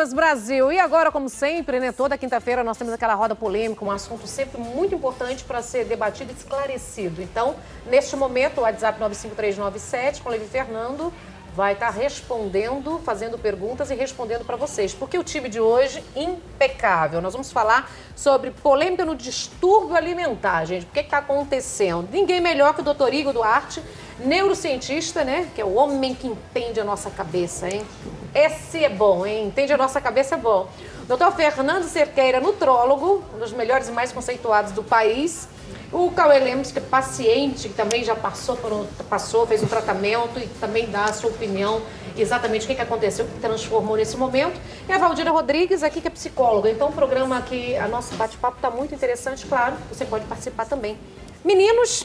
Meninas Brasil. E agora, como sempre, né, toda quinta-feira nós temos aquela roda polêmica, um assunto sempre muito importante para ser debatido e esclarecido. Então, neste momento, o WhatsApp 95397, com o Levi Fernando, vai estar respondendo, fazendo perguntas e respondendo para vocês. Porque o time de hoje, impecável. Nós vamos falar sobre polêmica no distúrbio alimentar, gente. O que está acontecendo? Ninguém melhor que o Dr. Igor Duarte, neurocientista, né? Que é o homem que entende a nossa cabeça, hein? Esse é bom, hein? Entende a nossa cabeça é bom. Dr. Fernando Cerqueira, nutrólogo, um dos melhores e mais conceituados do país. O Cauê Lemos, que é paciente, que também já fez um tratamento e também dá a sua opinião exatamente o que aconteceu, o que transformou nesse momento. E a Valdira Rodrigues, aqui, que é psicóloga. Então, o programa aqui, a nosso bate-papo está muito interessante, claro, você pode participar também. Meninos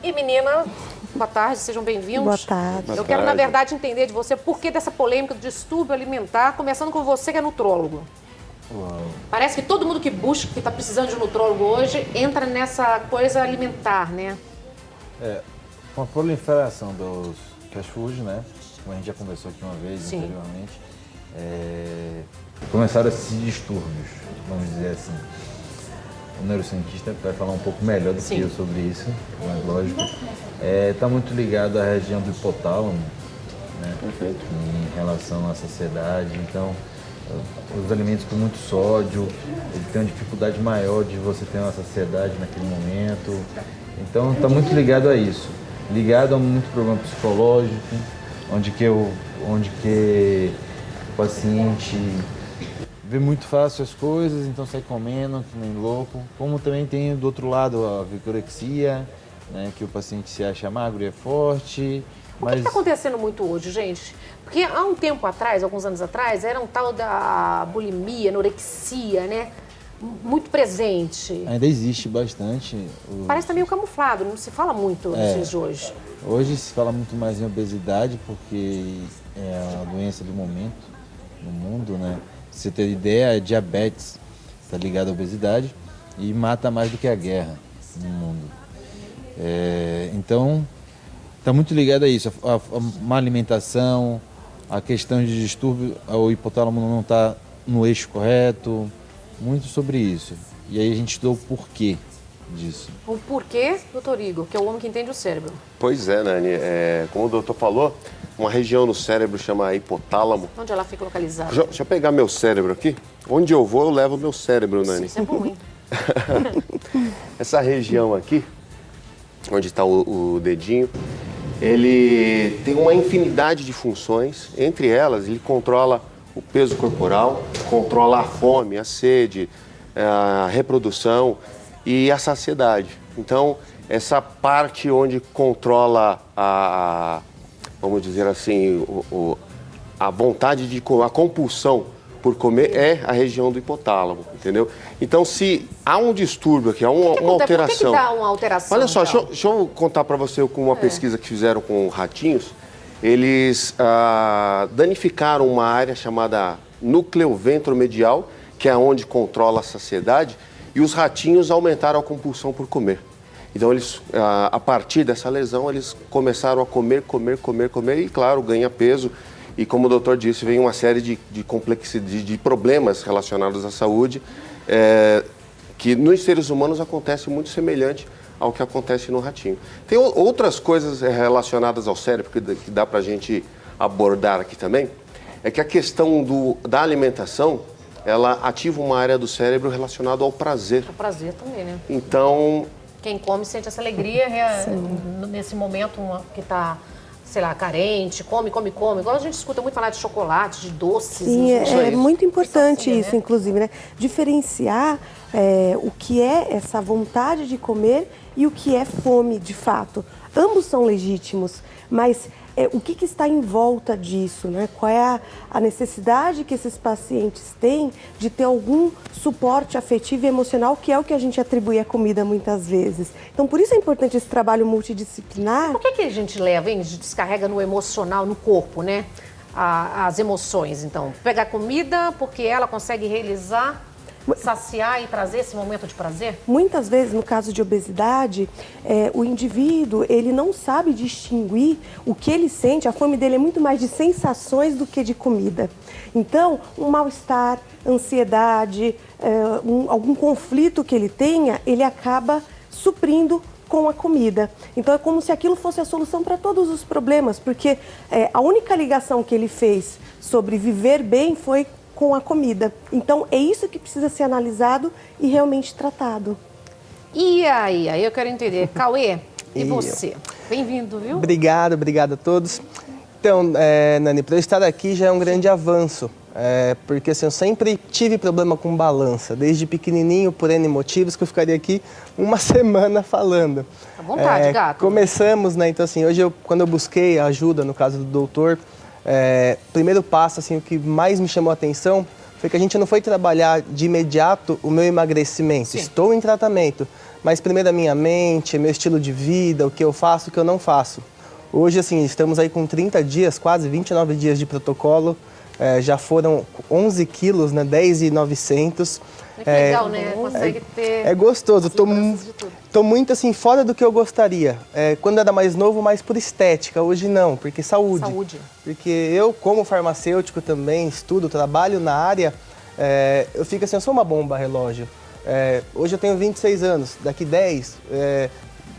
e meninas, boa tarde, sejam bem-vindos. Boa tarde. Eu quero, na verdade, entender de você por que dessa polêmica do distúrbio alimentar, começando com você, que é nutrólogo. Uau. Parece que todo mundo que busca, que está precisando de um nutrólogo hoje, entra nessa coisa alimentar, né? Com a proliferação dos fast food, né? Como a gente já conversou aqui uma vez anteriormente, começaram esses distúrbios, vamos dizer assim. O neurocientista vai falar um pouco melhor do que eu sobre isso, mas lógico. Está muito ligado à região do hipotálamo, né? Perfeito. Em relação à saciedade. Então, os alimentos com muito sódio, ele tem uma dificuldade maior de você ter uma saciedade naquele momento. Então, está muito ligado a isso. Ligado a muito problema psicológico, onde que o paciente vê muito fácil as coisas, então sai comendo, que nem louco. Como também tem do outro lado a vigorexia, né, que o paciente se acha magro e é forte. O que está acontecendo muito hoje, gente? Porque há um tempo atrás, alguns anos atrás, era um tal da bulimia, anorexia, né? Muito presente. Ainda existe bastante. Parece que está meio camuflado, não se fala muito nos dias de hoje. Hoje se fala muito mais em obesidade, porque é a doença do momento no mundo, né? Pra você ter ideia, a diabetes está ligada à obesidade e mata mais do que a guerra no mundo. Então, está muito ligado a isso, a má alimentação, a questão de distúrbio, o hipotálamo não está no eixo correto, muito sobre isso. E aí a gente estudou o porquê disso. O porquê, doutor Igor, que é o homem que entende o cérebro. Pois é, Nani, como o doutor falou, uma região no cérebro chama hipotálamo. Onde ela fica localizada? Deixa eu pegar meu cérebro aqui. Onde eu vou, eu levo meu cérebro, Nani. Isso é ruim. Essa região aqui, onde está o dedinho, ele tem uma infinidade de funções. Entre elas, ele controla o peso corporal, controla a fome, a sede, a reprodução e a saciedade. Então, essa parte onde controla vamos dizer assim, a vontade de comer, a compulsão por comer é a região do hipotálamo, entendeu? Então, se há um distúrbio aqui, há uma alteração... Por que dá uma alteração? Olha só, então? deixa eu contar para você com uma pesquisa que fizeram com ratinhos. Eles danificaram uma área chamada núcleo ventromedial, que é onde controla a saciedade, e os ratinhos aumentaram a compulsão por comer. Então, eles, a partir dessa lesão, eles começaram a comer e, claro, ganha peso. E como o doutor disse, vem uma série de problemas relacionados à saúde, que nos seres humanos acontece muito semelhante ao que acontece no ratinho. Tem outras coisas relacionadas ao cérebro que dá para a gente abordar aqui também, é que a questão da alimentação, ela ativa uma área do cérebro relacionada ao prazer. O prazer também, né? Então... Quem come sente essa alegria nesse momento que está, sei lá, carente, come. Igual a gente escuta muito falar de chocolate, de doces. Sim, é muito importante sacia, isso, né? inclusive, né? Diferenciar o que é essa vontade de comer e o que é fome, de fato. Ambos são legítimos, mas o que está em volta disso, né? Qual é a necessidade que esses pacientes têm de ter algum suporte afetivo e emocional, que é o que a gente atribui à comida muitas vezes. Então, por isso é importante esse trabalho multidisciplinar. Por que a gente leva, hein? A gente descarrega no emocional, no corpo, né? As emoções, então. Pega a comida porque ela consegue realizar saciar e trazer esse momento de prazer? Muitas vezes, no caso de obesidade, o indivíduo, ele não sabe distinguir o que ele sente. A fome dele é muito mais de sensações do que de comida. Então, um mal-estar, ansiedade, algum conflito que ele tenha, ele acaba suprindo com a comida. Então é como se aquilo fosse a solução para todos os problemas, porque a única ligação que ele fez sobre viver bem foi com a comida. Então é isso que precisa ser analisado e realmente tratado. E aí eu quero entender. Cauê, e você? Bem-vindo, viu? Obrigado a todos. Então, Nani, para eu estar aqui já é um grande avanço. Porque assim, eu sempre tive problema com balança, desde pequenininho, por N motivos, que eu ficaria aqui uma semana falando. À vontade, gato. Começamos, né? Então, assim, hoje, quando eu busquei ajuda, no caso do doutor, primeiro passo, assim, o que mais me chamou a atenção foi que a gente não foi trabalhar de imediato o meu emagrecimento. Sim. Estou em tratamento, mas primeiro a minha mente, meu estilo de vida, o que eu faço, o que eu não faço. Hoje, assim, estamos aí com 30 dias, quase 29 dias de protocolo. Já foram 11 quilos, né? 10.900. Que legal, né? Consegue ter... É gostoso. Tô muito, assim, fora do que eu gostaria. Quando era mais novo, mais por estética. Hoje não, porque saúde. Porque eu, como farmacêutico também, estudo, trabalho na área, eu fico assim, eu sou uma bomba relógio. Hoje eu tenho 26 anos. Daqui 10,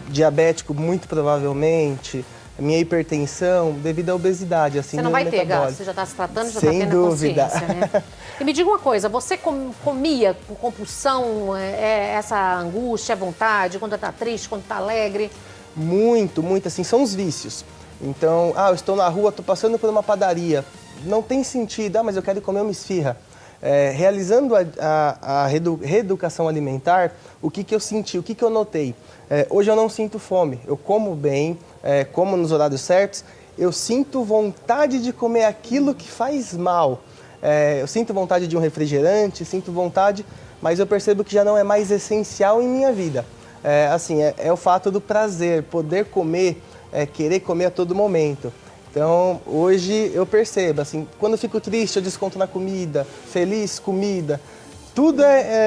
diabético muito provavelmente... Minha hipertensão devido à obesidade, assim. Você não vai ter, Gato? Você já está se tratando, já está sem tendo dúvida. A consciência, né? E me diga uma coisa, você comia com compulsão, essa angústia, a vontade, quando está triste, quando está alegre? Muito, assim, são os vícios. Então, eu estou na rua, estou passando por uma padaria. Não tem sentido, mas eu quero comer uma esfirra. Realizando a reeducação alimentar, o que eu senti, o que eu notei? Hoje eu não sinto fome, eu como bem, como nos horários certos, eu sinto vontade de comer aquilo que faz mal. Eu sinto vontade de um refrigerante, sinto vontade, mas eu percebo que já não é mais essencial em minha vida. Assim, é o fato do prazer, poder comer, querer comer a todo momento. Então, hoje eu percebo, assim, quando eu fico triste, eu desconto na comida, feliz, comida. Tudo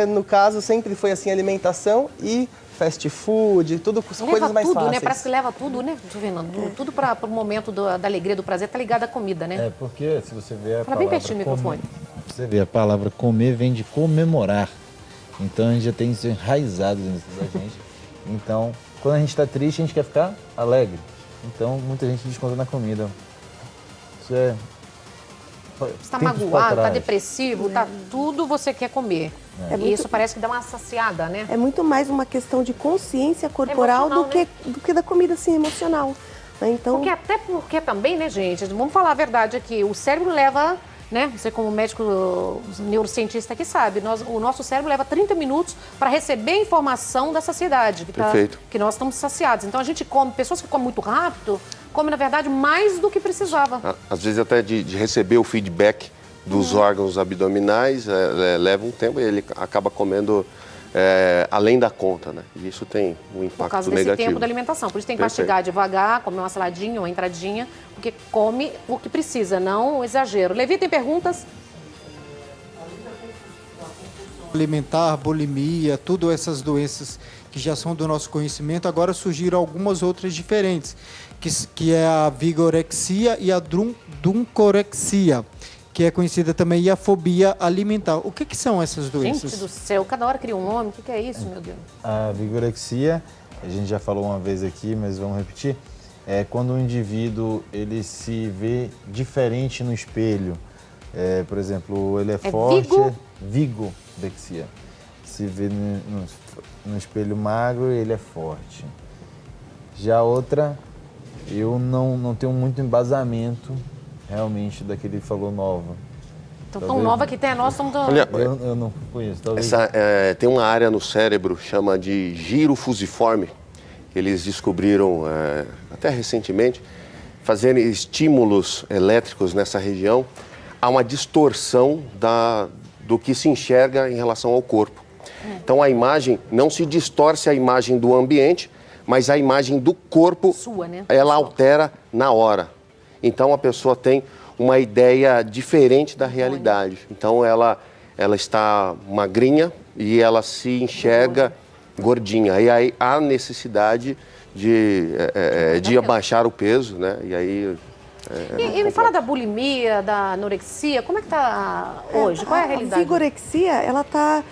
no caso, sempre foi assim, alimentação e fast food, tudo coisas mais tudo, fáceis. Né? Parece que leva tudo, né, Fernando? Tudo para o momento da alegria, do prazer, tá ligado à comida, né? Porque se você vê a Fala bem pertinho do microfone. Você vê a palavra comer vem de comemorar. Então a gente já tem isso enraizado dentro da gente. Então, quando a gente está triste, a gente quer ficar alegre. Então, muita gente desconta na comida. Isso é... Você está magoado, está depressivo, tá tudo você quer comer. E isso parece que dá uma saciada, né? É muito mais uma questão de consciência corporal do que da comida, assim, emocional. Né? Então... Até porque também, né, gente, vamos falar a verdade aqui, o cérebro leva... Né? Você como médico neurocientista que sabe, o nosso cérebro leva 30 minutos para receber a informação da saciedade, que nós estamos saciados. Então a gente come, pessoas que comem muito rápido, comem na verdade mais do que precisava. Às vezes até de receber o feedback dos órgãos abdominais, leva um tempo e ele acaba comendo além da conta, né? E isso tem um impacto negativo. Por causa desse tempo da alimentação. Por isso tem que mastigar devagar, comer uma saladinha, uma entradinha, porque come o que precisa, não o exagero. Levi, tem perguntas? Alimentar, bulimia, tudo essas doenças que já são do nosso conhecimento, agora surgiram algumas outras diferentes, que é a vigorexia e a duncorexia, que é conhecida também, e a fobia alimentar. O que são essas doenças? Gente do céu, cada hora cria um nome. O que é isso, meu Deus? A vigorexia, a gente já falou uma vez aqui, mas vamos repetir, é quando o indivíduo ele se vê diferente no espelho. Por exemplo, ele é forte... Vigorexia. Se vê no espelho magro, ele é forte. Já outra, eu não tenho muito embasamento realmente daquele que falou nova. Então, tão nova que tem a nossa... Olha, eu não conheço, talvez. Tem uma área no cérebro, chama de giro fusiforme. Eles descobriram, até recentemente, fazendo estímulos elétricos nessa região, há uma distorção do que se enxerga em relação ao corpo. Então, a imagem não se distorce a imagem do ambiente, mas a imagem do corpo, ela altera na hora. Então, a pessoa tem uma ideia diferente da realidade. Então, ela ela está magrinha e ela se enxerga gordinha. E aí há necessidade de abaixar o peso, né? E aí... E me fala da bulimia, da anorexia, como é que tá hoje? Qual é a realidade? A vigorexia, ela tá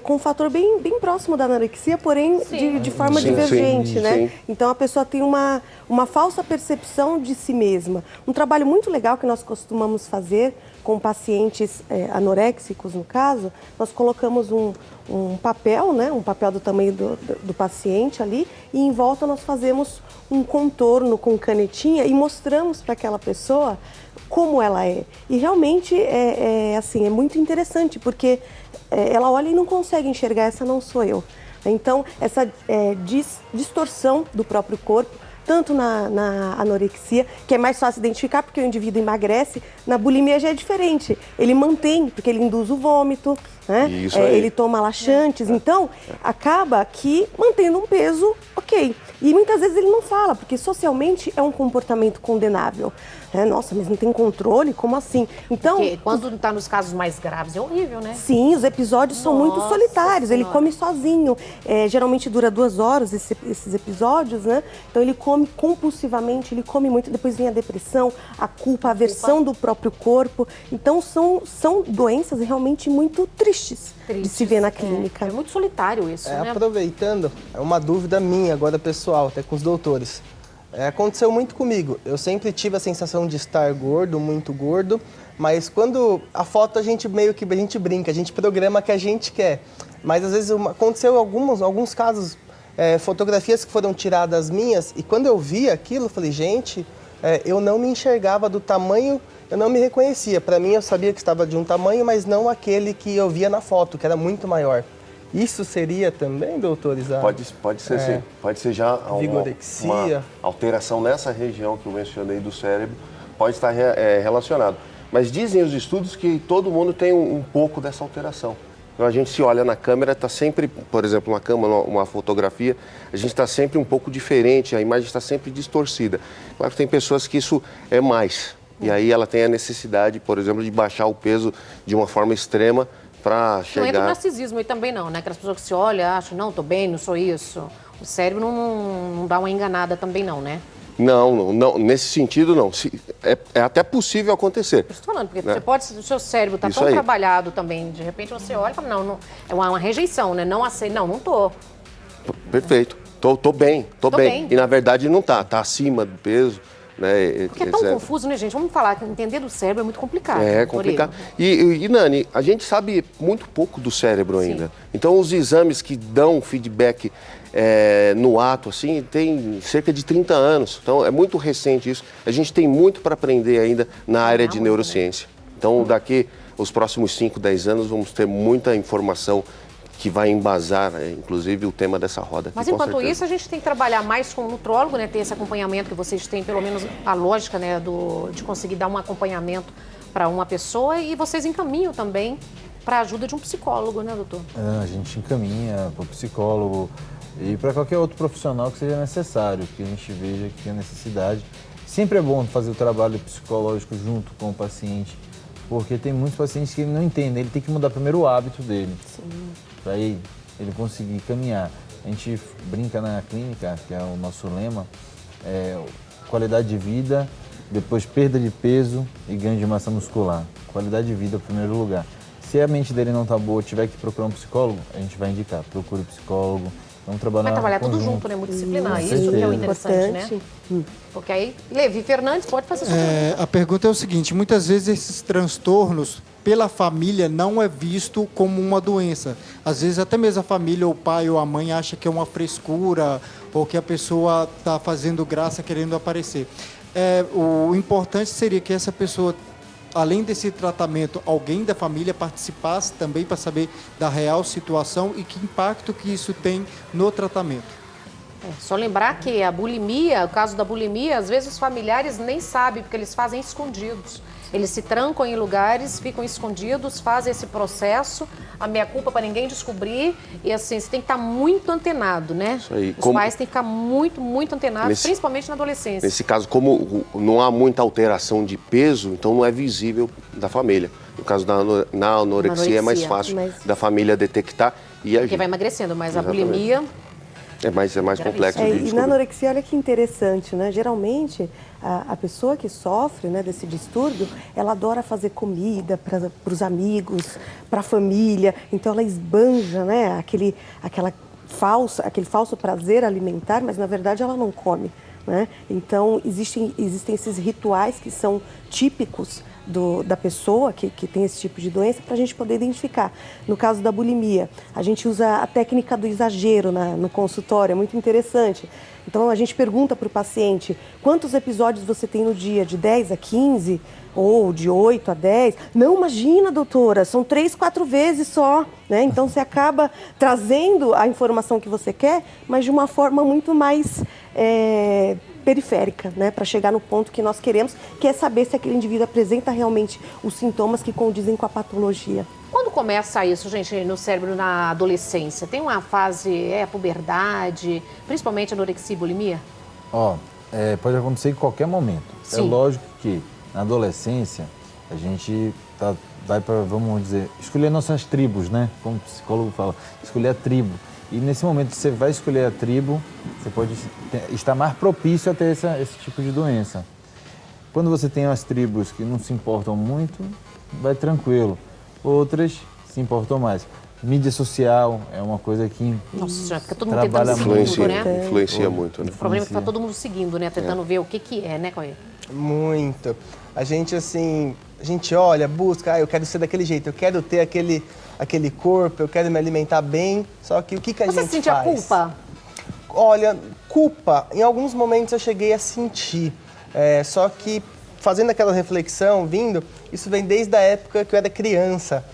com um fator bem próximo da anorexia, porém de forma divergente, né? Sim. Então a pessoa tem uma falsa percepção de si mesma. Um trabalho muito legal que nós costumamos fazer com pacientes anoréxicos, no caso, nós colocamos um papel, né? Um papel do tamanho do paciente ali, e em volta nós fazemos um contorno com canetinha e mostramos para aquela pessoa como ela é. E realmente assim, é muito interessante, porque ela olha e não consegue enxergar, essa não sou eu. Então, essa distorção do próprio corpo, tanto na anorexia, que é mais fácil identificar porque o indivíduo emagrece, na bulimia já é diferente. Ele mantém, porque ele induz o vômito, né? Ele toma laxantes, então acaba que mantendo um peso ok. E muitas vezes ele não fala, porque socialmente é um comportamento condenável. Nossa, mas não tem controle? Como assim? Então, porque quando está nos casos mais graves é horrível, né? Sim, os episódios são muito solitários. Ele come sozinho. Geralmente dura 2 horas esses episódios, né? Então ele come compulsivamente, ele come muito. Depois vem a depressão, a culpa, a aversão do próprio corpo. Então são doenças realmente muito tristes de se ver na clínica. É muito solitário isso, né? Aproveitando, é uma dúvida minha agora pessoal, até com os doutores. Aconteceu muito comigo. Eu sempre tive a sensação de estar gordo, muito gordo, mas quando a foto a gente meio que brinca, a gente programa o que a gente quer. Mas às vezes aconteceu alguns casos, fotografias que foram tiradas minhas, e quando eu vi aquilo, eu falei, gente, eu não me enxergava do tamanho, eu não me reconhecia. Para mim, eu sabia que estava de um tamanho, mas não aquele que eu via na foto, que era muito maior. Isso seria também, doutores? Pode ser sim. Pode ser já vigorexia. Uma alteração nessa região que eu mencionei do cérebro, pode estar relacionado. Mas dizem os estudos que todo mundo tem um pouco dessa alteração. Então a gente se olha na câmera, está sempre, por exemplo, uma câmera, uma fotografia, a gente está sempre um pouco diferente, a imagem está sempre distorcida. Claro que tem pessoas que isso é mais. E aí ela tem a necessidade, por exemplo, de baixar o peso de uma forma extrema, para chegar... Não entra o narcisismo aí também não, né? Aquelas pessoas que se olham, acham, não, tô bem, não sou isso. O cérebro não dá uma enganada também não, né? Não, nesse sentido não. É até possível acontecer. Eu estou falando, porque você pode, o seu cérebro está tão trabalhado também, de repente você olha e fala, não, é uma rejeição, né? Não aceito, não tô. Perfeito. Tô bem. E na verdade não tá acima do peso. Né? Porque é tão confuso, né, gente? Vamos falar que entender do cérebro é muito complicado. É complicado. E Nani, a gente sabe muito pouco do cérebro ainda. Sim. Então, os exames que dão feedback no ato, assim, tem cerca de 30 anos. Então, é muito recente isso. A gente tem muito para aprender ainda na área de neurociência. Então, daqui os próximos 5, 10 anos, vamos ter muita informação que vai embasar, inclusive, o tema dessa roda. Mas enquanto isso, a gente tem que trabalhar mais com o nutrólogo, né? Ter esse acompanhamento que vocês têm, pelo menos a lógica, né? De conseguir dar um acompanhamento para uma pessoa, e vocês encaminham também para a ajuda de um psicólogo, né, doutor? A gente encaminha para o psicólogo e para qualquer outro profissional que seja necessário, que a gente veja que tem necessidade. Sempre é bom fazer o trabalho psicológico junto com o paciente, porque tem muitos pacientes que não entendem, ele tem que mudar primeiro o hábito dele. Sim. Para ele conseguir caminhar. A gente brinca na clínica, que é o nosso lema, qualidade de vida, depois perda de peso e ganho de massa muscular. Qualidade de vida em primeiro lugar. Se a mente dele não está boa, tiver que procurar um psicólogo, a gente vai indicar, procure um psicólogo. Vamos trabalhar tudo junto, né? Multidisciplinar. Isso que é o interessante, né? Porque aí, Levi Fernandes pode fazer sua pergunta. A pergunta é o seguinte, muitas vezes esses transtornos pela família não é visto como uma doença. Às vezes até mesmo a família, o pai ou a mãe acha que é uma frescura ou que a pessoa está fazendo graça querendo aparecer. O importante seria que essa pessoa, além desse tratamento, alguém da família participasse também para saber da real situação e que impacto que isso tem no tratamento. Só lembrar que a bulimia, o caso da bulimia, às vezes os familiares nem sabem, porque eles fazem escondidos. Eles se trancam em lugares, ficam escondidos, fazem esse processo, a meia-culpa para ninguém descobrir. E assim, você tem que estar muito antenado, né? Isso aí. Os pais têm que ficar muito, muito antenados, principalmente na adolescência. Nesse caso, como não há muita alteração de peso, então não é visível da família. No caso na anorexia é mais fácil da família detectar e agir. Porque vai emagrecendo, mas Exatamente. a bulimia... É mais complexo de E descobrir. na anorexia, olha que interessante, né? Geralmente, a pessoa que sofre, né, desse distúrbio, ela adora fazer comida para os amigos, para a família. Então, ela esbanja, né, aquele falso prazer alimentar, mas, na verdade, ela não come, né? Então, existem esses rituais que são típicos da pessoa que tem esse tipo de doença para a gente poder identificar. No caso da bulimia, a gente usa a técnica do exagero no consultório, é muito interessante. Então, a gente pergunta para o paciente quantos episódios você tem no dia, de 10 a 15 ou de 8 a 10. Não, imagina, doutora, são 3, 4 vezes só, né? Então, você acaba trazendo a informação que você quer, mas de uma forma muito mais periférica, né, para chegar no ponto que nós queremos, que é saber se aquele indivíduo apresenta realmente os sintomas que condizem com a patologia. Quando começa isso, gente, no cérebro na adolescência? Tem uma fase, a puberdade, principalmente anorexia e bulimia? Pode acontecer em qualquer momento. Sim. É lógico que na adolescência a gente vai para, vamos dizer, escolher nossas tribos, né? Como o psicólogo fala, escolher a tribo. E nesse momento que você vai escolher a tribo, você pode estar mais propício a ter esse tipo de doença. Quando você tem as tribos que não se importam muito, vai tranquilo. Outras se importam mais. Mídia social é uma coisa que Nossa Senhora, fica todo mundo tentando influencia, né? Influencia muito, né? O problema é que tá todo mundo seguindo, né? Tentando ver o que é, né, Cauê? Muito. A gente, olha, busca, eu quero ser daquele jeito, eu quero ter aquele corpo, eu quero me alimentar bem, só que o que a gente faz? Você sente a culpa? Olha, culpa, em alguns momentos eu cheguei a sentir, só que fazendo aquela reflexão, isso vem desde a época que eu era criança.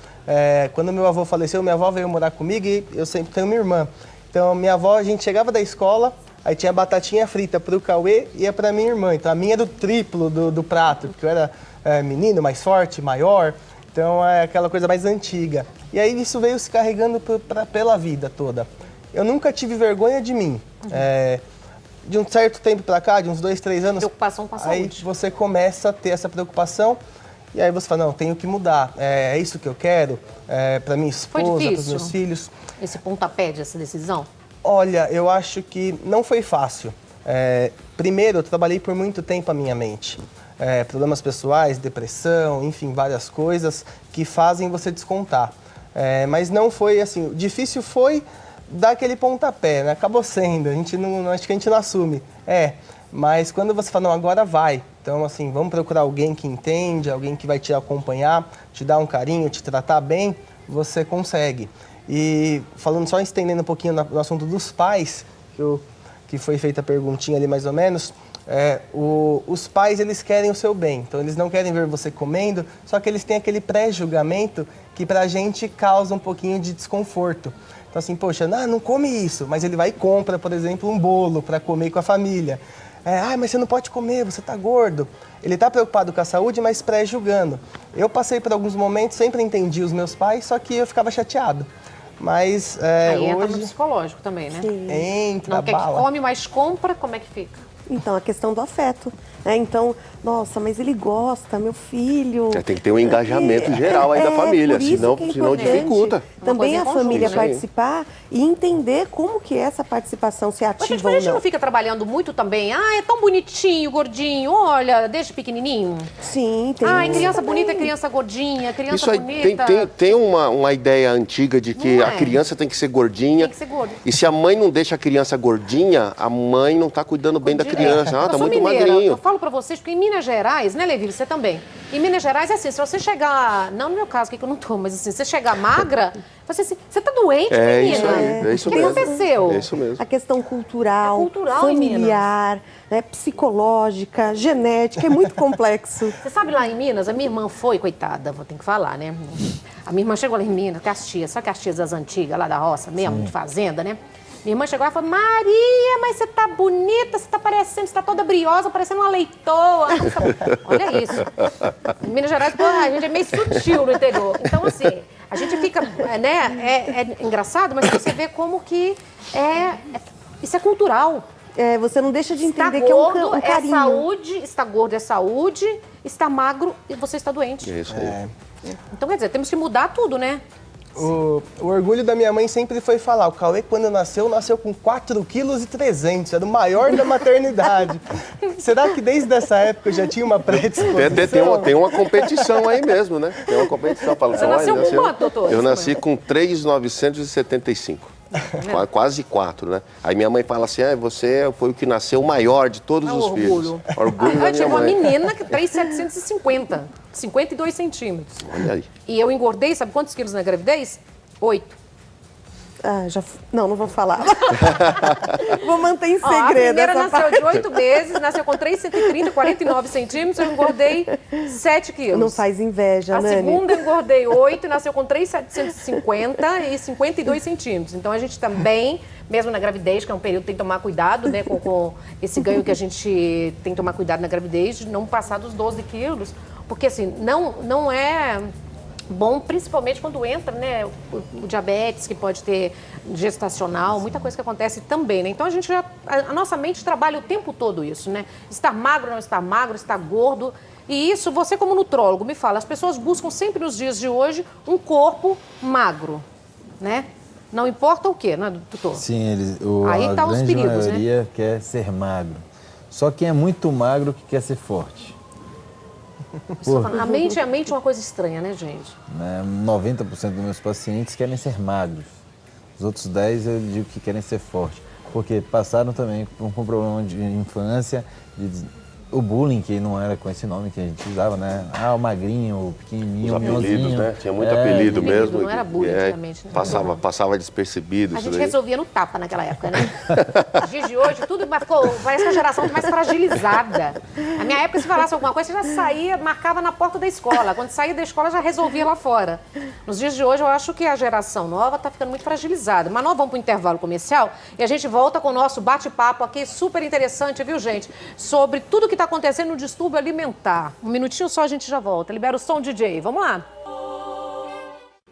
Quando meu avô faleceu, minha avó veio morar comigo e eu sempre tenho minha irmã. Então, minha avó, a gente chegava da escola, aí tinha batatinha frita para o Cauê e ia para minha irmã. Então, a minha era o triplo do prato, porque eu era menino, mais forte, maior. Então, é aquela coisa mais antiga. E aí, isso veio se carregando pela vida toda. Eu nunca tive vergonha de mim. De um certo tempo para cá, de uns 2, 3 anos... Preocupação com a saúde. Aí você começa a ter essa preocupação e aí você fala, não, tenho que mudar. É isso que eu quero para minha esposa, para os meus filhos. Esse pontapé dessa decisão? Olha, eu acho que não foi fácil. Primeiro, eu trabalhei por muito tempo a minha mente. Problemas pessoais, depressão, enfim, várias coisas que fazem você descontar. Mas não foi assim, o difícil foi dar aquele pontapé, né? Acabou sendo, acho que a gente não assume. Mas quando você fala, não, agora vai. Então, assim, vamos procurar alguém que entende, alguém que vai te acompanhar, te dar um carinho, te tratar bem, você consegue. E falando só, estendendo um pouquinho no assunto dos pais, que foi feita a perguntinha ali mais ou menos, os pais, eles querem o seu bem, então eles não querem ver você comendo, só que eles têm aquele pré-julgamento que pra gente causa um pouquinho de desconforto. Então assim, poxa, não come isso, mas ele vai e compra, por exemplo, um bolo para comer com a família. Mas você não pode comer, você tá gordo. Ele tá preocupado com a saúde, mas pré-julgando. Eu passei por alguns momentos, sempre entendi os meus pais, só que eu ficava chateado. Mas aí entra hoje... no psicológico também, né? Sim. Entra, não quer bala. que come, mas compra, como é que fica? Então, a questão do afeto. Então, nossa, mas ele gosta, meu filho. Tem que ter um engajamento geral aí da família, por isso senão que é importante dificulta. Também Uma a coisa em família conjunto, né? participar e entender como que é essa participação, se é Mas ativa a ou gente não. não fica trabalhando muito também? É tão bonitinho, gordinho, olha, desde pequenininho. Sim, tem isso Criança também. bonita é criança gordinha, criança Isso aí bonita... tem uma ideia antiga de que Não a criança tem que ser gordinha. Tem que ser gorda. E se a mãe não deixa a criança gordinha, a mãe não está cuidando bem da criança. Eu Tá sou muito mineira, magrinho. eu falo pra vocês, porque em Minas Gerais, né, Levi, você também. Em Minas Gerais é assim, se você chegar, não no meu caso, que eu não tô, mas assim, se você chegar magra, você assim, você tá doente, menina? Isso aí, é isso O que mesmo. aconteceu? É isso mesmo. A questão cultural, É cultural em familiar, né, psicológica, genética, é muito complexo. Você sabe lá em Minas, a minha irmã foi, coitada, vou ter que falar, né? A minha irmã chegou lá em Minas, que as tias, sabe que as tias das antigas, lá da roça mesmo, de fazenda, né? Minha irmã chegou lá e falou, Maria, mas você tá bonita, você tá parecendo, você tá toda briosa, parecendo uma leitoa. Olha isso. Em Minas Gerais, a gente é meio sutil no interior. Então, assim, a gente fica né? É engraçado, mas você vê como que isso é cultural. Você não deixa de Está entender gordo, que é um carinho. é saúde, está gordo é saúde, está magro e você está doente. É isso aí. Então, quer dizer, temos que mudar tudo, né? O orgulho da minha mãe sempre foi falar, o Cauê, quando nasceu com 4,3 kg, era o maior da maternidade. Será que desde essa época já tinha uma predisposição? Tem uma competição aí mesmo, né? Tem uma competição. Fala, Você nasceu com quanto, doutor? Eu nasci com 3,975. Quase 4, né? Aí minha mãe fala assim, você foi o que nasceu o maior de todos os filhos. Orgulho da Eu tive minha uma mãe. menina que 3,750, 52 centímetros. Olha aí. E eu engordei, sabe quantos quilos na gravidez? 8. Não vou falar. Vou manter em Ó, segredo a primeira essa nasceu parte. de 8 meses, nasceu com 330, 49 centímetros, eu engordei 7 quilos. Não faz inveja, A Nani. segunda eu engordei 8 e nasceu com 3,750 e 52 centímetros. Então a gente também, mesmo na gravidez, que é um período que tem que tomar cuidado, né, com esse ganho que a gente tem que tomar cuidado na gravidez, de não passar dos 12 quilos, porque assim, não é bom, principalmente quando entra, né, o diabetes, que pode ter gestacional, muita coisa que acontece também, né? Então a nossa mente trabalha o tempo todo isso, né? Estar magro, não estar magro, estar gordo. E isso, você como nutrólogo, me fala, as pessoas buscam sempre nos dias de hoje um corpo magro, né? Não importa o quê, né, doutor? Sim, Aí a tá os grande perigos, maioria quer ser magro. Só quem é muito magro que quer ser forte. A mente é uma coisa estranha, né, gente? 90% dos meus pacientes querem ser magros. Os outros 10% eu digo que querem ser fortes. Porque passaram também por um problema de infância, o bullying, que não era com esse nome que a gente usava, né? O magrinho, o pequenininho, Os o apelidos, mionzinho. né? Tinha muito apelido mesmo. Não era bullying antigamente, né? Passava despercebido A isso gente daí. resolvia no tapa naquela época, né? Nos dias de hoje, tudo parece que a geração tá mais fragilizada. Na minha época, se falasse alguma coisa, você já saía, marcava na porta da escola. Quando saía da escola, já resolvia lá fora. Nos dias de hoje, eu acho que a geração nova tá ficando muito fragilizada. Mas nós vamos para o intervalo comercial e a gente volta com o nosso bate-papo aqui, super interessante, viu, gente? Sobre tudo que está acontecendo no distúrbio alimentar. Um minutinho só, a gente já volta. Libera o som, DJ. Vamos lá.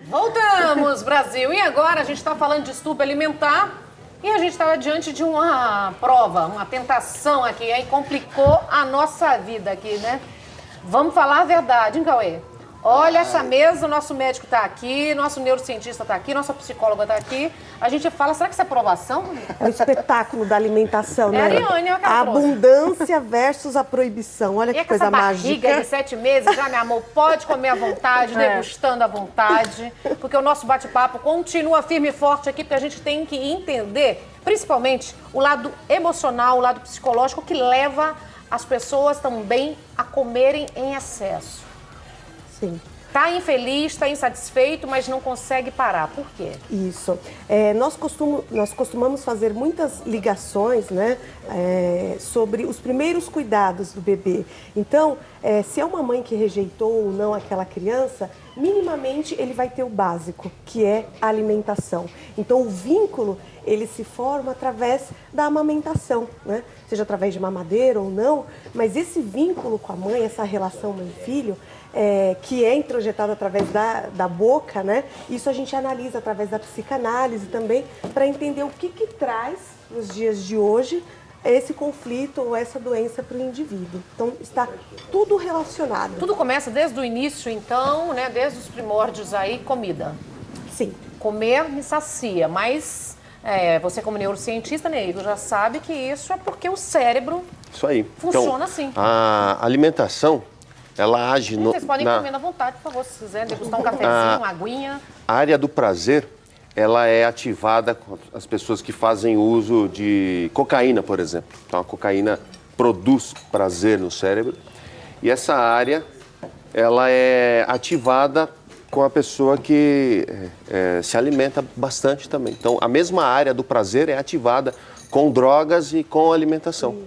Voltamos, Brasil. E agora a gente está falando de distúrbio alimentar e a gente estava diante de uma prova, uma tentação aqui. Aí complicou a nossa vida aqui, né? Vamos falar a verdade, hein, Cauê? Olha essa mesa, o nosso médico está aqui, nosso neurocientista está aqui, nossa psicóloga está aqui. A gente fala, será que isso é aprovação? É o espetáculo da alimentação, né? É a Ariane, olha que ela A trouxe. abundância versus a proibição. Olha E que é com coisa essa barriga mágica. de 7 meses, já, meu amor, pode comer à vontade, degustando à vontade, porque o nosso bate-papo continua firme e forte aqui, porque a gente tem que entender, principalmente, o lado emocional, o lado psicológico, que leva as pessoas também a comerem em excesso. Sim. Tá infeliz, tá insatisfeito, mas não consegue parar. Por quê? Isso. Nós costumamos fazer muitas ligações, né, sobre os primeiros cuidados do bebê. Então, se é uma mãe que rejeitou ou não aquela criança, minimamente ele vai ter o básico, que é a alimentação. Então, o vínculo, ele se forma através da amamentação, né? Seja através de mamadeira ou não, mas esse vínculo com a mãe, essa relação mãe-filho, que é introjetado através da boca, né? Isso a gente analisa através da psicanálise também, para entender o que traz, nos dias de hoje, esse conflito ou essa doença para o indivíduo. Então, está tudo relacionado. Tudo começa desde o início, então, né? Desde os primórdios aí, comida. Sim. Comer me sacia, mas você como neurocientista, Neigo, já sabe que isso é porque o cérebro Isso aí. funciona assim. A alimentação, ela age Vocês podem comer à vontade, por favor, se quiser, degustar um cafezinho, uma aguinha. A área do prazer, ela é ativada com as pessoas que fazem uso de cocaína, por exemplo. Então, a cocaína produz prazer no cérebro. E essa área, ela é ativada com a pessoa que se alimenta bastante também. Então, a mesma área do prazer é ativada com drogas e com alimentação.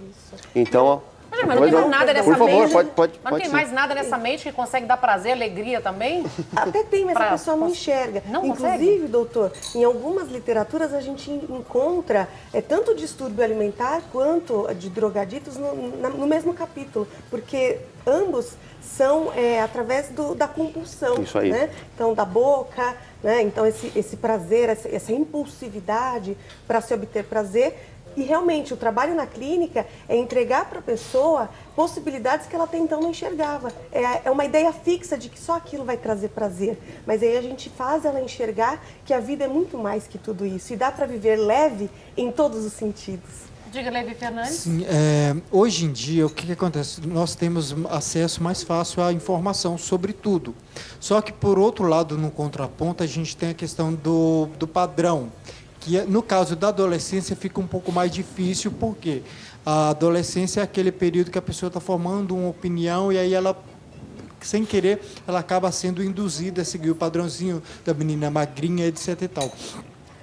Então, mas não tem mais nada nessa por favor, mente. pode Mas não tem sim. mais nada nessa mente que consegue dar prazer, alegria também? Até tem, mas Pra- a pessoa não enxerga. Não Inclusive, consegue? doutor, em algumas literaturas a gente encontra tanto distúrbio alimentar quanto de drogaditos no mesmo capítulo, porque ambos são através da compulsão. Isso aí. Né? Então, da boca, né? Então esse prazer, essa impulsividade para se obter prazer. E realmente o trabalho na clínica é entregar para a pessoa possibilidades que ela até então não enxergava. É uma ideia fixa de que só aquilo vai trazer prazer. Mas aí a gente faz ela enxergar que a vida é muito mais que tudo isso. E dá para viver leve em todos os sentidos. Diga, Levi Fernandes. Sim, hoje em dia, o que acontece? Nós temos acesso mais fácil à informação sobre tudo. Só que, por outro lado, no contraponto, a gente tem a questão do padrão. Que no caso da adolescência fica um pouco mais difícil, porque a adolescência é aquele período que a pessoa está formando uma opinião e aí ela, sem querer, ela acaba sendo induzida a seguir o padrãozinho da menina magrinha, etc. e tal.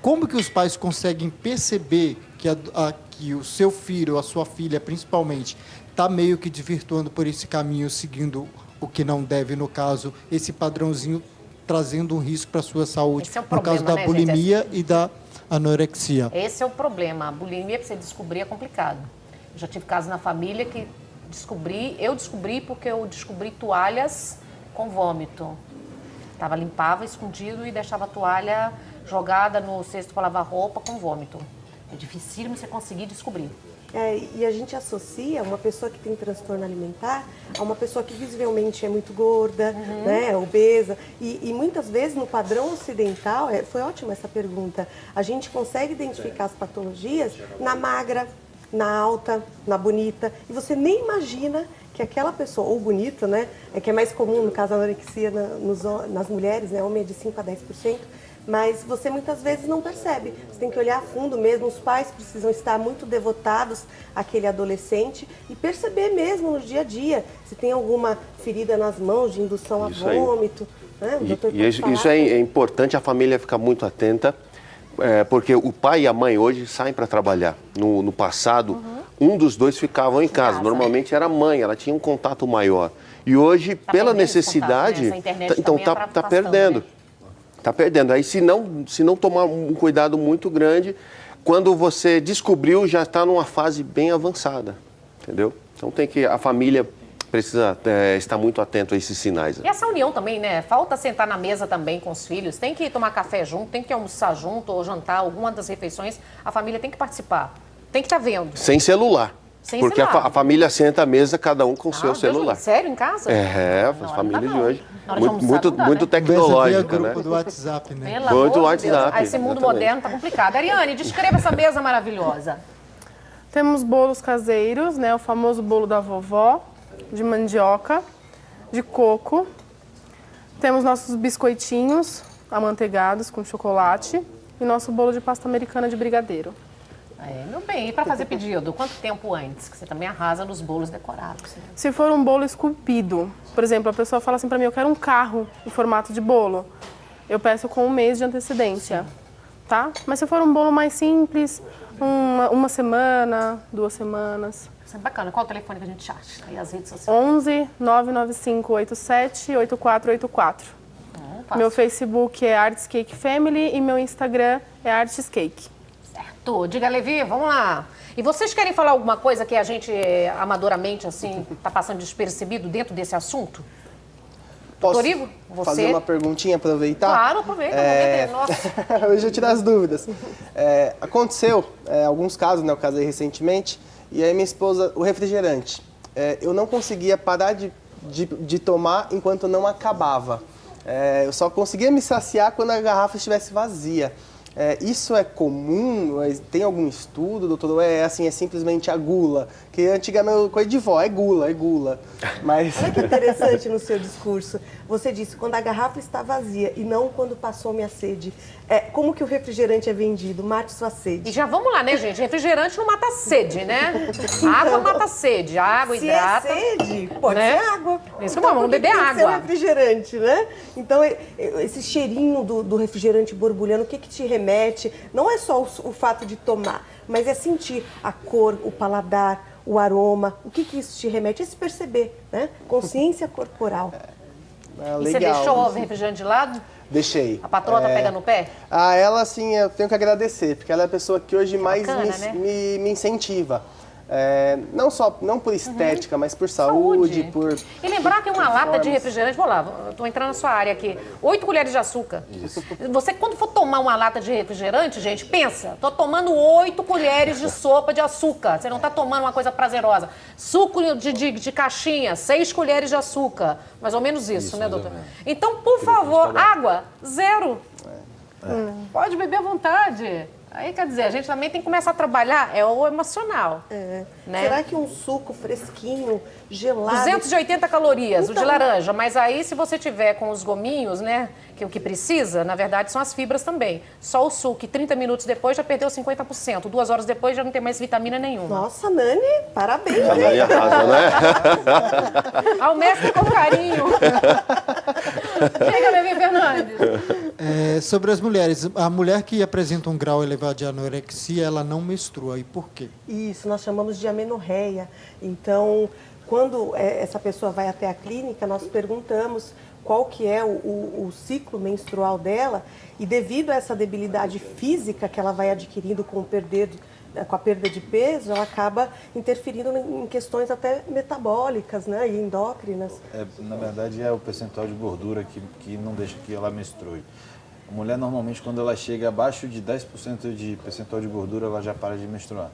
Como que os pais conseguem perceber que o seu filho, ou a sua filha, principalmente, está meio que desvirtuando por esse caminho, seguindo o que não deve, no caso, esse padrãozinho, trazendo um risco para a sua saúde, Esse é o no problema, caso da né, bulimia e da anorexia? Esse é o problema. A bulimia, para você descobrir, é complicado. Eu já tive casos na família que eu descobri porque eu descobri toalhas com vômito. Limpava escondido e deixava a toalha jogada no cesto para lavar roupa com vômito. É dificílimo você conseguir descobrir. E a gente associa uma pessoa que tem transtorno alimentar a uma pessoa que visivelmente é muito gorda, né, obesa. E muitas vezes no padrão ocidental, foi ótima essa pergunta, a gente consegue identificar as patologias na magra, na alta, na bonita. E você nem imagina que aquela pessoa, ou bonita, né, que é mais comum no caso da anorexia nas mulheres, né, homem é de 5 a 10%, mas você muitas vezes não percebe. Você tem que olhar a fundo mesmo, os pais precisam estar muito devotados àquele adolescente e perceber mesmo no dia a dia se tem alguma ferida nas mãos de indução a vômito. Né? O doutor pode falar. Isso é importante a família ficar muito atenta, porque o pai e a mãe hoje saem para trabalhar. No passado, um dos dois ficavam em casa. Normalmente era a mãe, ela tinha um contato maior. E hoje, pela necessidade, contato, né? Essa internet então também tá perdendo. Né? Está perdendo. Aí, se não tomar um cuidado muito grande, quando você descobriu, já está numa fase bem avançada, entendeu? Então, a família precisa estar muito atento a esses sinais. E essa união também, né? Falta sentar na mesa também com os filhos, tem que tomar café junto, tem que almoçar junto ou jantar, alguma das refeições, a família tem que participar, tem que estar vendo. Sem celular. Sem porque celular. A família senta à mesa, cada um com o seu celular. Sério, em casa? As famílias de hoje. Na hora de almoçar, não dá, muito né? tecnológica, grupo né? do WhatsApp, né? Pelo amor Muito de WhatsApp, Deus. Esse mundo exatamente. moderno tá complicado. Ariane, descreva essa mesa maravilhosa. Temos bolos caseiros, né? O famoso bolo da vovó, de mandioca, de coco. Temos nossos biscoitinhos amanteigados com chocolate e nosso bolo de pasta americana de brigadeiro. Meu bem, e para fazer pedido, quanto tempo antes? Que você também arrasa nos bolos decorados. Né? Se for um bolo esculpido, por exemplo, a pessoa fala assim para mim, eu quero um carro em formato de bolo, eu peço com 1 mês de antecedência, tá? Mas se for um bolo mais simples, uma semana, 2 semanas. Isso é bacana. Qual o telefone que a gente acha? E as redes sociais? 11 995 87 8484. Meu Facebook é Arts Cake Family e meu Instagram é Arts Cake. Certo. Diga, Levi, vamos lá. E vocês querem falar alguma coisa que a gente, amadoramente, assim, está passando despercebido dentro desse assunto? Posso Doutor Ivo, você? fazer uma perguntinha, aproveitar? Claro, aproveita. O momento é nosso. Hoje eu tirar as dúvidas. Aconteceu alguns casos, né? Eu casei recentemente, e aí minha esposa, o refrigerante, eu não conseguia parar de tomar enquanto não acabava. Eu só conseguia me saciar quando a garrafa estivesse vazia. Isso é comum? Tem algum estudo, doutor? Ou é simplesmente a gula? Que antigamente, coisa de vó, é gula. Mas... Olha que interessante no seu discurso. Você disse quando a garrafa está vazia e não quando passou minha sede. Como que o refrigerante é vendido? Mate sua sede. E já vamos lá, né, gente? Refrigerante não mata sede, né? Água mata sede. A água Se hidrata. é sede, pode né? ser água. Isso, Então, vamos por que beber tem que ser água. refrigerante, né? Então, esse cheirinho do refrigerante borbulhando, o que te remete? Não é só o fato de tomar, mas é sentir a cor, o paladar, o aroma, o que isso te remete, é se perceber, né? Consciência corporal. E você deixou o refrigerante de lado? Deixei. A patroa tá pegando o pé? Ela, assim, eu tenho que agradecer, porque ela é a pessoa que hoje mais bacana, né? me incentiva. Não por estética, mas por saúde, por... E lembrar que uma lata de refrigerante, vou lá, estou entrando na sua área aqui, 8 colheres de açúcar. Isso. Você, quando for tomar uma lata de refrigerante, gente, pensa, estou tomando 8 colheres de sopa de açúcar. Você não está tomando uma coisa prazerosa. Suco de caixinha, 6 colheres de açúcar. Mais ou menos isso, né, doutor? Então, por favor, água, 0. Pode beber à vontade. Aí, quer dizer, a gente também tem que começar a trabalhar, é o emocional. Né? Será que um suco fresquinho, gelado... 280 calorias, Então, o de laranja. Mas aí, se você tiver com os gominhos, né, que o que precisa, na verdade, são as fibras também. Só o suco, e 30 minutos depois já perdeu 50%. 2 horas depois já não tem mais vitamina nenhuma. Nossa, Nani, parabéns. A Nani arrasa, né? Ao mestre com carinho. Chega, Bebê Fernandes. Sobre as mulheres, a mulher que apresenta um grau elevado de anorexia, ela não menstrua. E por quê? Isso, nós chamamos de amenorreia. Então, quando essa pessoa vai até a clínica, nós perguntamos qual que é o ciclo menstrual dela e devido a essa debilidade física que ela vai adquirindo com a perda de peso, ela acaba interferindo em questões até metabólicas, né, e endócrinas. Na verdade, é o percentual de gordura que não deixa que ela menstrue. A mulher, normalmente, quando ela chega abaixo de 10% de percentual de gordura, ela já para de menstruar.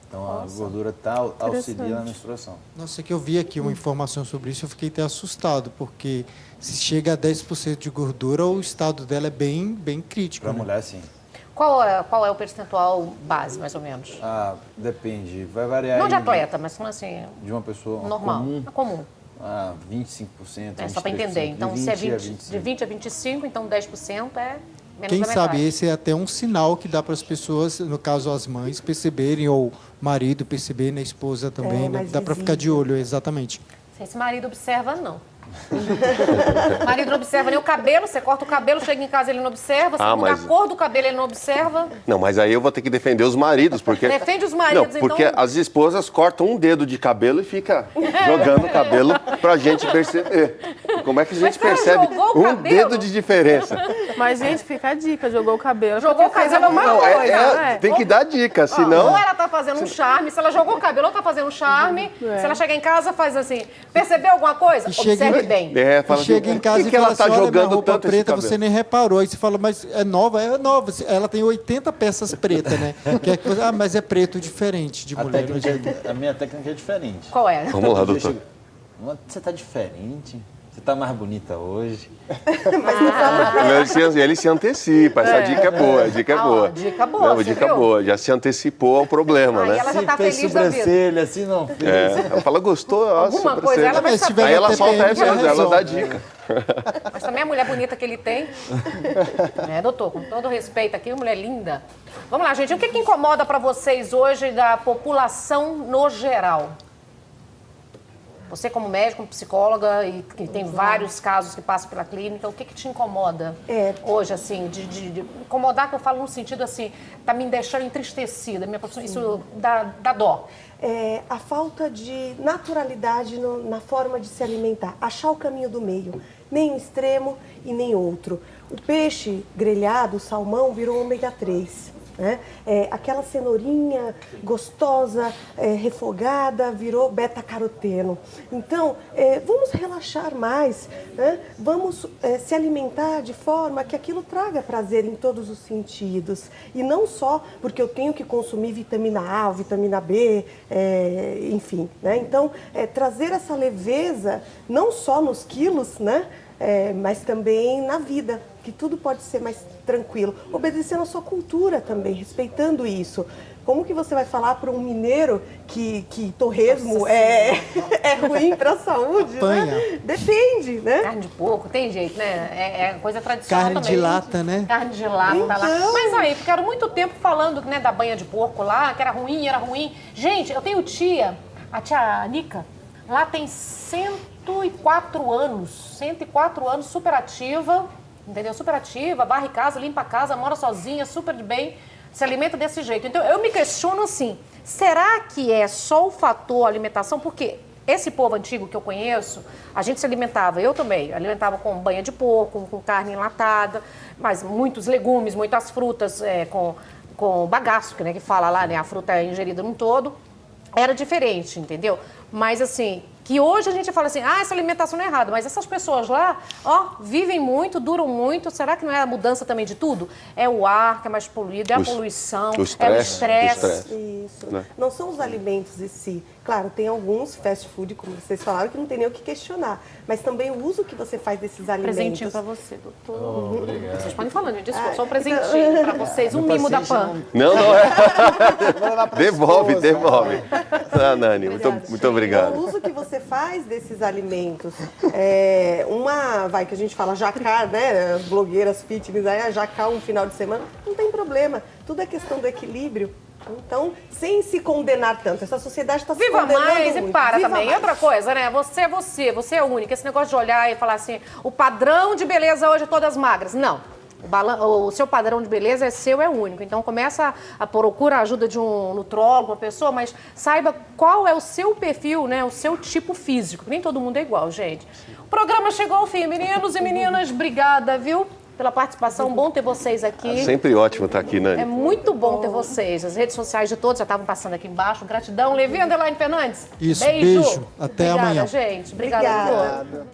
Então, a gordura auxilia na menstruação. Nossa, que eu vi aqui uma informação sobre isso, eu fiquei até assustado, porque se chega a 10% de gordura, o estado dela é bem crítico. Para a né? mulher, sim. Qual é o percentual base, mais ou menos? Depende. Vai variar. Não de atleta, mas assim... De uma pessoa normal, comum. 25%. 25%. Só para entender. Então, se é de 20 a 25%, então 10% é menos Quem da sabe metade. esse é até um sinal que dá para as pessoas, no caso as mães, perceberem, ou o marido perceber, né, a esposa também, né? Dá para ficar de olho, exatamente. Se esse marido observa, não. O marido não observa nem o cabelo, você corta o cabelo, chega em casa ele não observa, você muda a cor do cabelo ele não observa. Não, mas aí eu vou ter que defender os maridos, porque... Defende os maridos, não, porque então... as esposas cortam um dedo de cabelo e fica jogando o cabelo pra gente perceber. Como é que a gente percebe um dedo de diferença? Mas, gente, fica a dica, jogou o cabelo. Jogou o fez cabelo alguma não, coisa, né? Tem que dar dica, senão... Ou ela tá fazendo um charme, se ela jogou o cabelo, ou tá fazendo um charme. Se ela chega em casa, faz assim, percebeu alguma coisa? Observe bem. Fala Chega assim, em casa que e que fala ela tá assim, olha, minha jogando roupa tanto preta, esse você nem reparou. Aí você fala, mas é nova? É nova. Ela tem 80 peças pretas, né? Mas é preto diferente de mulher. A minha técnica é diferente. Qual é? Vamos lá, doutor. Você tá diferente. Você tá mais bonita hoje. Ele se antecipa. Essa dica é boa, a dica é boa. Dica boa, Não, você dica viu? boa. Já se antecipou ao problema, Aí né? ela já tá fez feliz da vida. sobrancelha, assim não fez. Ela fala, gostou? Alguma coisa ela vai Mas se saber. tiver Aí ela TPM, solta já ela dá resolve. dica. Mas também a mulher bonita que ele tem. Doutor, com todo respeito aqui, uma mulher linda. Vamos lá, gente. O que incomoda pra vocês hoje da população no geral? Você como médico, como psicóloga, e que tem vários casos que passam pela clínica, o que te incomoda hoje, assim? De incomodar, que eu falo no sentido assim, tá me deixando entristecida, minha profissão, isso dá dó. A falta de naturalidade na forma de se alimentar, achar o caminho do meio, nem um extremo e nem outro. O peixe grelhado, o salmão, virou ômega 3. Né? Aquela cenourinha gostosa, refogada, virou beta-caroteno. Então, vamos relaxar mais, né? Vamos se alimentar de forma que aquilo traga prazer em todos os sentidos. E não só porque eu tenho que consumir vitamina A, vitamina B, enfim. Né? Então, trazer essa leveza, não só nos quilos, né? Mas também na vida, que tudo pode ser mais tranquilo, obedecendo a sua cultura também, respeitando isso. Como que você vai falar para um mineiro que torresmo é ruim para a saúde? Né? Depende, né? Carne de porco, tem jeito, né? É coisa tradicional Carne também. de lata, né? Carne de lata, Então... tá lá. Mas aí, ficaram muito tempo falando, né, da banha de porco lá, que era ruim. Gente, eu tenho tia, a tia Nica, lá tem 104 anos, super ativa, entendeu? Super ativa, varre casa, limpa a casa, mora sozinha, super de bem. se alimenta desse jeito. Então, eu me questiono assim, será que é só o fator alimentação? Porque esse povo antigo que eu conheço, a gente se alimentava, eu também, alimentava com banha de porco, com carne enlatada, mas muitos legumes, muitas frutas, com bagaço, né, que fala lá, né, a fruta é ingerida num todo. Era diferente, entendeu? Mas assim, que hoje a gente fala assim, essa alimentação não é errada, mas essas pessoas lá, vivem muito, duram muito, será que não é a mudança também de tudo? É o ar que é mais poluído, é a poluição, é o estresse. Isso. Né? Não são os alimentos em si. Claro, tem alguns fast food, como vocês falaram, que não tem nem o que questionar. Mas também o uso que você faz desses alimentos. Presentinho pra você, doutor. Obrigado. Vocês podem falar, desculpa, só um presentinho pra vocês, um mimo da PAN. Não é. Devolve. Ah, Nani, muito obrigado. O uso que você faz desses alimentos. Que a gente fala jacar, né? As blogueiras fitness, aí jacar um final de semana, não tem problema. Tudo é questão do equilíbrio. Então, sem se condenar tanto. Essa sociedade está se Viva condenando mais muito. e para Viva também. mais. Outra coisa, né? Você é você é única. Esse negócio de olhar e falar assim, o padrão de beleza hoje é todas magras. Não. O seu padrão de beleza é seu, é único. Então começa a procurar a ajuda de um nutrólogo, uma pessoa, mas saiba qual é o seu perfil, né? O seu tipo físico. Nem todo mundo é igual, gente. O programa chegou ao fim. Meninos e meninas, obrigada, viu? Pela participação, bom ter vocês aqui. Sempre ótimo estar aqui, Nani. É muito bom ter vocês. As redes sociais de todos já estavam passando aqui embaixo. Gratidão. Levi _Fernandes. Isso, beijo. Até Obrigada, amanhã. gente. Obrigada. Obrigada.